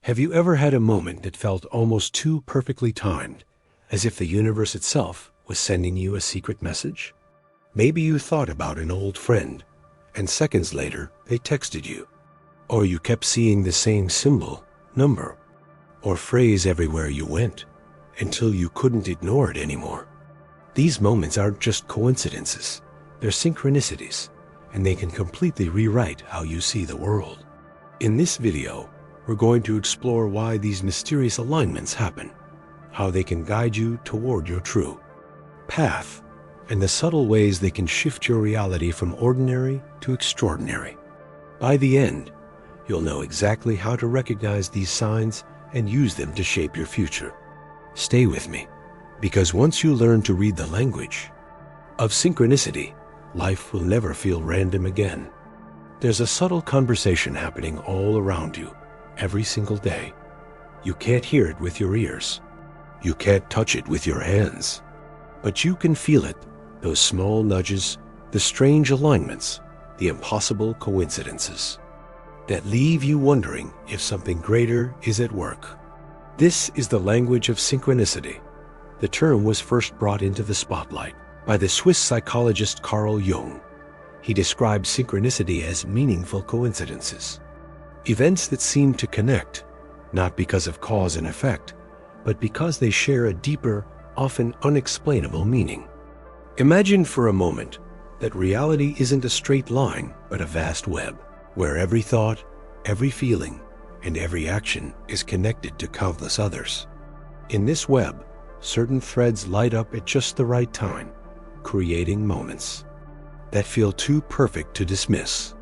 Have you ever had a moment that felt almost too perfectly timed, as if the universe itself was sending you a secret message? Maybe you thought about an old friend, and seconds later they texted you. Or you kept seeing the same symbol, number, or phrase everywhere you went, until you couldn't ignore it anymore. These moments aren't just coincidences, they're synchronicities, and they can completely rewrite how you see the world. In this video, we're going to explore why these mysterious alignments happen, how they can guide you toward your true path, and the subtle ways they can shift your reality from ordinary to extraordinary. By the end, you'll know exactly how to recognize these signs and use them to shape your future. Stay with me, because once you learn to read the language of synchronicity, life will never feel random again. There's a subtle conversation happening all around you, every single day. You can't hear it with your ears. You can't touch it with your hands. But you can feel it, those small nudges, the strange alignments, the impossible coincidences that leave you wondering if something greater is at work. This is the language of synchronicity. The term was first brought into the spotlight by the Swiss psychologist Carl Jung. He described synchronicity as meaningful coincidences, events that seem to connect, not because of cause and effect, but because they share a deeper, often unexplainable meaning. Imagine for a moment that reality isn't a straight line, but a vast web, where every thought, every feeling, and every action is connected to countless others. In this web, certain threads light up at just the right time, creating moments that feel too perfect to dismiss.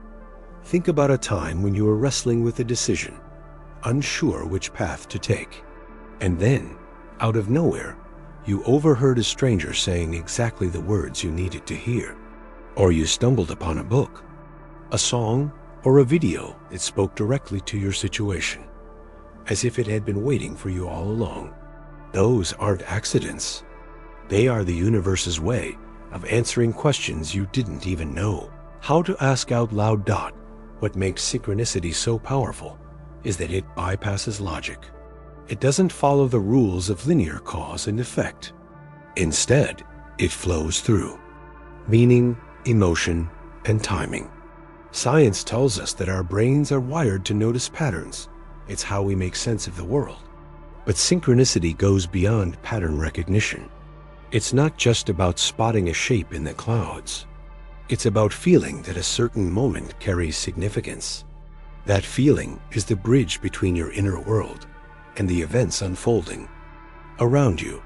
Think about a time when you were wrestling with a decision, unsure which path to take. And then, out of nowhere, you overheard a stranger saying exactly the words you needed to hear. Or you stumbled upon a book, a song, or a video that spoke directly to your situation, as if it had been waiting for you all along. Those aren't accidents. They are the universe's way of answering questions you didn't even know how to ask out loud. What makes synchronicity so powerful is that it bypasses logic. It doesn't follow the rules of linear cause and effect. Instead, it flows through meaning, emotion, and timing. Science tells us that our brains are wired to notice patterns. It's how we make sense of the world. But synchronicity goes beyond pattern recognition. It's not just about spotting a shape in the clouds. It's about feeling that a certain moment carries significance. That feeling is the bridge between your inner world and the events unfolding around you.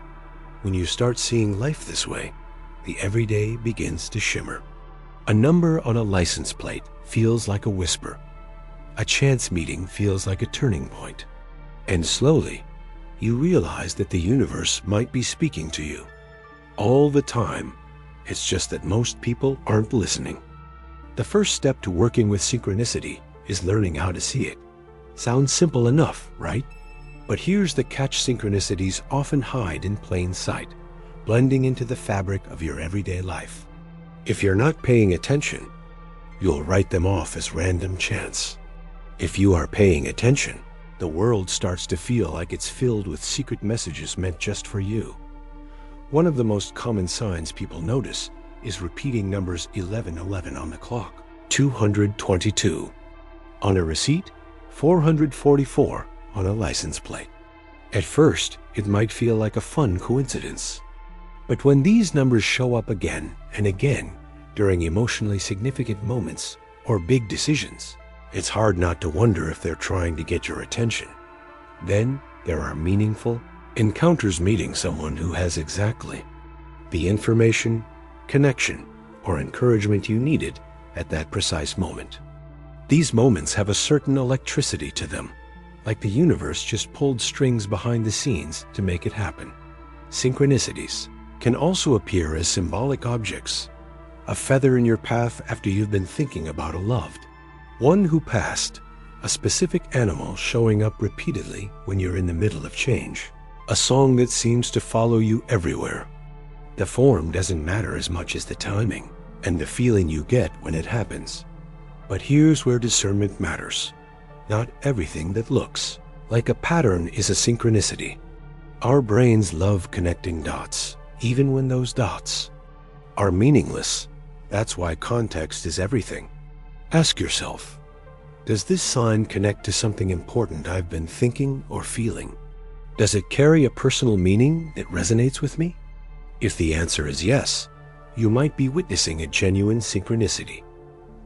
When you start seeing life this way, the everyday begins to shimmer. A number on a license plate feels like a whisper. A chance meeting feels like a turning point. And slowly, you realize that the universe might be speaking to you all the time. It's just that most people aren't listening. The first step to working with synchronicity is learning how to see it. Sounds simple enough, right? But here's the catch: synchronicities often hide in plain sight, blending into the fabric of your everyday life. If you're not paying attention, you'll write them off as random chance. If you are paying attention, the world starts to feel like it's filled with secret messages meant just for you. One of the most common signs people notice is repeating numbers 1111 on the clock, 222 on a receipt, 444 on a license plate. At first, it might feel like a fun coincidence. But when these numbers show up again and again during emotionally significant moments or big decisions, it's hard not to wonder if they're trying to get your attention. Then there are meaningful encounters, meeting someone who has exactly the information, connection, or encouragement you needed at that precise moment. These moments have a certain electricity to them, like the universe just pulled strings behind the scenes to make it happen. Synchronicities can also appear as symbolic objects, a feather in your path after you've been thinking about a loved one who passed, a specific animal showing up repeatedly when you're in the middle of change, a song that seems to follow you everywhere. The form doesn't matter as much as the timing and the feeling you get when it happens. But here's where discernment matters. Not everything that looks Like a pattern is a synchronicity. Our brains love connecting dots, even when those dots are meaningless. That's why context is everything. Ask yourself, does this sign connect to something important I've been thinking or feeling? Does it carry a personal meaning that resonates with me? If the answer is yes, you might be witnessing a genuine synchronicity.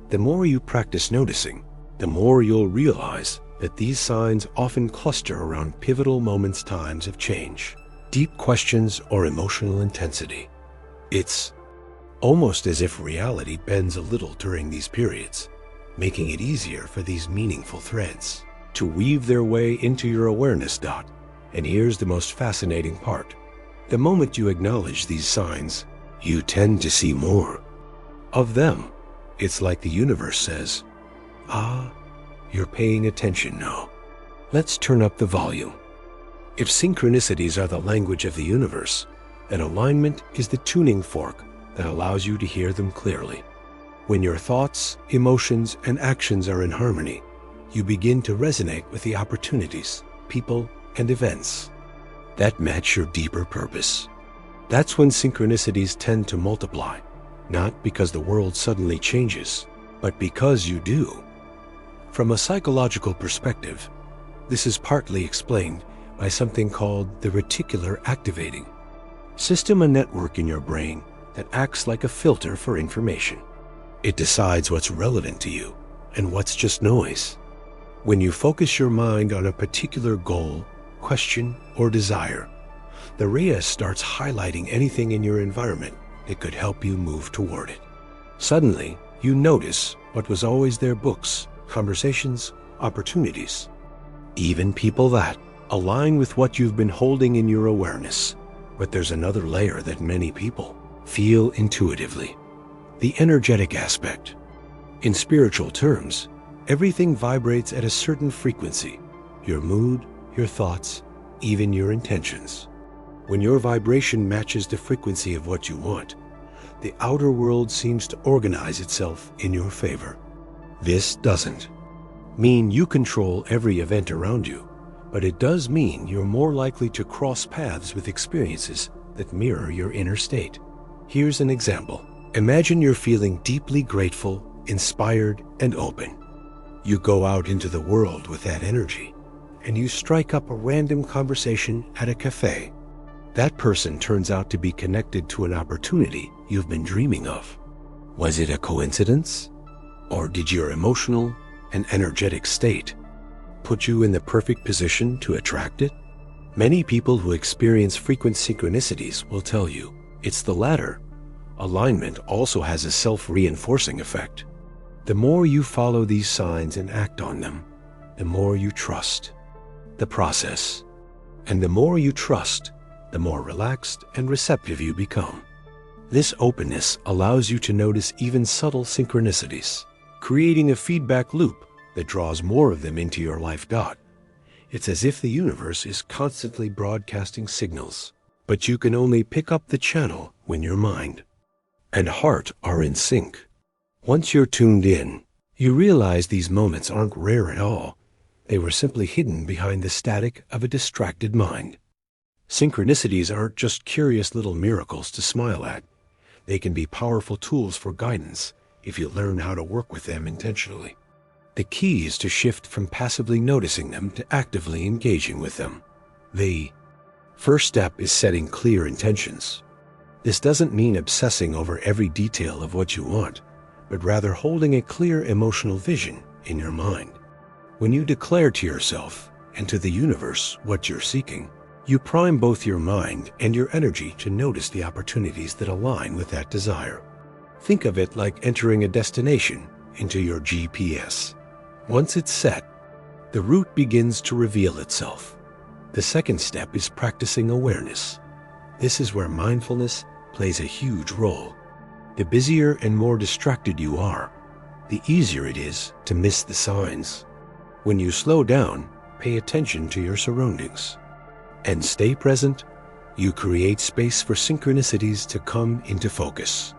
The more you practice noticing, the more you'll realize that these signs often cluster around pivotal moments, times of change, deep questions, or emotional intensity. It's almost as if reality bends a little during these periods, making it easier for these meaningful threads to weave their way into your awareness dot. And here's the most fascinating part. The moment you acknowledge these signs, you tend to see more of them. It's like the universe says, you're paying attention now. Let's turn up the volume. If synchronicities are the language of the universe, an alignment is the tuning fork that allows you to hear them clearly. When your thoughts, emotions, and actions are in harmony, you begin to resonate with the opportunities, people, and events that match your deeper purpose. That's when synchronicities tend to multiply, not because the world suddenly changes, but because you do. From a psychological perspective, this is partly explained by something called the reticular activating system, a network in your brain that acts like a filter for information. It decides what's relevant to you and what's just noise. When you focus your mind on a particular goal, question, or desire, the REA starts highlighting anything in your environment that could help you move toward it. Suddenly, you notice what was always there: books, conversations, opportunities, even people that align with what you've been holding in your awareness. But there's another layer that many people feel intuitively: the energetic aspect. In spiritual terms, everything vibrates at a certain frequency: your mood, your thoughts, even your intentions. When your vibration matches the frequency of what you want, the outer world seems to organize itself in your favor. This doesn't mean you control every event around you, but it does mean you're more likely to cross paths with experiences that mirror your inner state. Here's an example. Imagine you're feeling deeply grateful, inspired, and open. You go out into the world with that energy, and you strike up a random conversation at a cafe. That person turns out to be connected to an opportunity you've been dreaming of. Was it a coincidence? Or did your emotional and energetic state put you in the perfect position to attract it? Many people who experience frequent synchronicities will tell you it's the latter. Alignment also has a self-reinforcing effect. The more you follow these signs and act on them, the more you trust the process. And the more you trust, the more relaxed and receptive you become. This openness allows you to notice even subtle synchronicities, creating a feedback loop that draws more of them into your life. It's as if the universe is constantly broadcasting signals, but you can only pick up the channel when your mind and heart are in sync. Once you're tuned in, you realize these moments aren't rare at all. They were simply hidden behind the static of a distracted mind. Synchronicities aren't just curious little miracles to smile at. They can be powerful tools for guidance if you learn how to work with them intentionally. The key is to shift from passively noticing them to actively engaging with them. The first step is setting clear intentions. This doesn't mean obsessing over every detail of what you want, but rather holding a clear emotional vision in your mind. When you declare to yourself and to the universe what you're seeking, you prime both your mind and your energy to notice the opportunities that align with that desire. Think of it like entering a destination into your GPS. Once it's set, the route begins to reveal itself. The second step is practicing awareness. This is where mindfulness plays a huge role. The busier and more distracted you are, the easier it is to miss the signs. When you slow down, pay attention to your surroundings, and stay present, you create space for synchronicities to come into focus.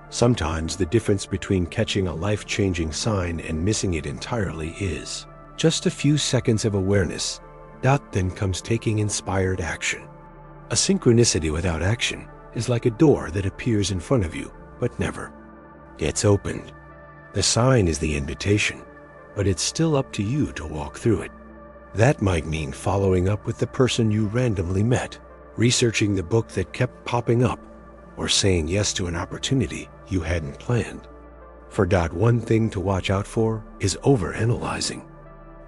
Sometimes the difference between catching a life-changing sign and missing it entirely is just a few seconds of awareness Then comes taking inspired action. A synchronicity without action is like a door that appears in front of you, but never gets opened. The sign is the invitation, but it's still up to you to walk through it. That might mean following up with the person you randomly met, researching the book that kept popping up, or saying yes to an opportunity you hadn't planned. For one thing to watch out for is overanalyzing.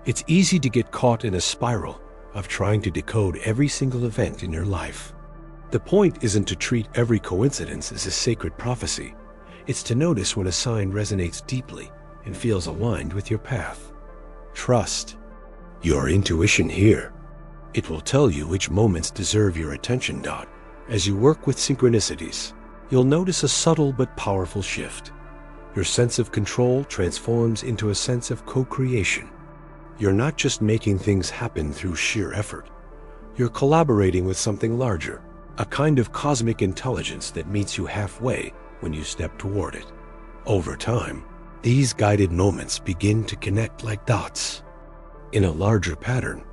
It's easy to get caught in a spiral of trying to decode every single event in your life. The point isn't to treat every coincidence as a sacred prophecy. It's to notice when a sign resonates deeply and feels aligned with your path. Trust your intuition here. It will tell you which moments deserve your attention. As you work with synchronicities, you'll notice a subtle but powerful shift. Your sense of control transforms into a sense of co-creation. You're not just making things happen through sheer effort. You're collaborating with something larger, a kind of cosmic intelligence that meets you halfway when you step toward it. Over time, these guided moments begin to connect like dots in a larger pattern,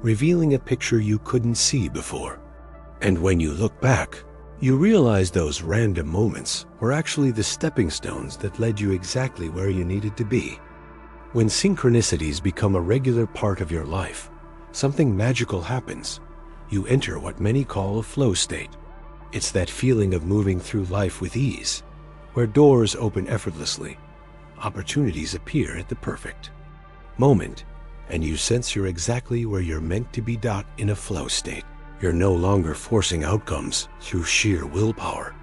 revealing a picture you couldn't see before. And when you look back, you realize those random moments were actually the stepping stones that led you exactly where you needed to be. When synchronicities become a regular part of your life, something magical happens. You enter what many call a flow state. It's that feeling of moving through life with ease, where doors open effortlessly, opportunities appear at the perfect moment, and you sense you're exactly where you're meant to be. In a flow state, you're no longer forcing outcomes through sheer willpower.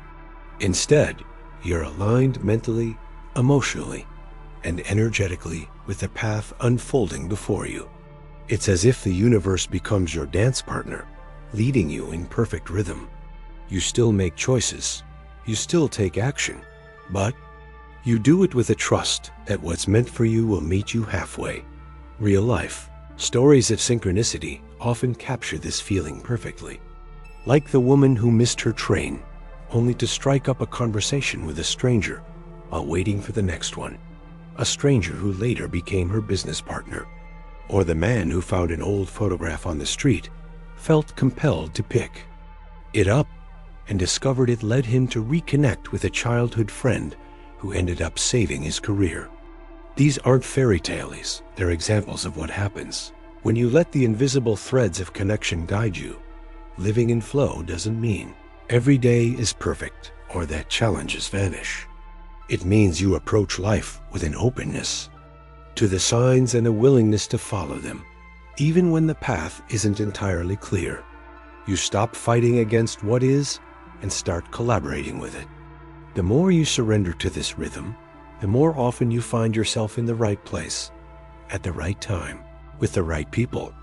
Instead, you're aligned mentally, emotionally, and energetically with the path unfolding before you. It's as if the universe becomes your dance partner, leading you in perfect rhythm. You still make choices, you still take action, but you do it with a trust that what's meant for you will meet you halfway. Real life stories of synchronicity often capture this feeling perfectly. Like the woman who missed her train, only to strike up a conversation with a stranger while waiting for the next one. A stranger who later became her business partner. Or the man who found an old photograph on the street, felt compelled to pick it up, and discovered it led him to reconnect with a childhood friend who ended up saving his career. These aren't fairy tales, they're examples of what happens when you let the invisible threads of connection guide you. Living in flow doesn't mean every day is perfect or that challenges vanish. It means you approach life with an openness to the signs and a willingness to follow them, even when the path isn't entirely clear. You stop fighting against what is and start collaborating with it. The more you surrender to this rhythm, the more often you find yourself in the right place, at the right time, with the right people.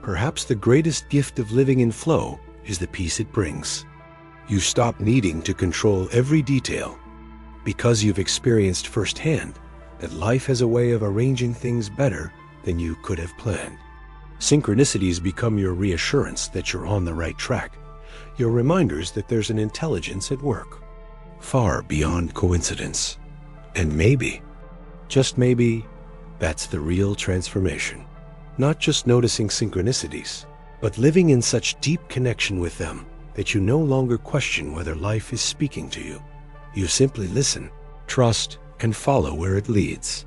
Perhaps the greatest gift of living in flow is the peace it brings. You stop needing to control every detail because you've experienced firsthand that life has a way of arranging things better than you could have planned. Synchronicities become your reassurance that you're on the right track, your reminders that there's an intelligence at work, far beyond coincidence. And maybe, just maybe, that's the real transformation. Not just noticing synchronicities, but living in such deep connection with them that you no longer question whether life is speaking to you. You simply listen, trust, and follow where it leads.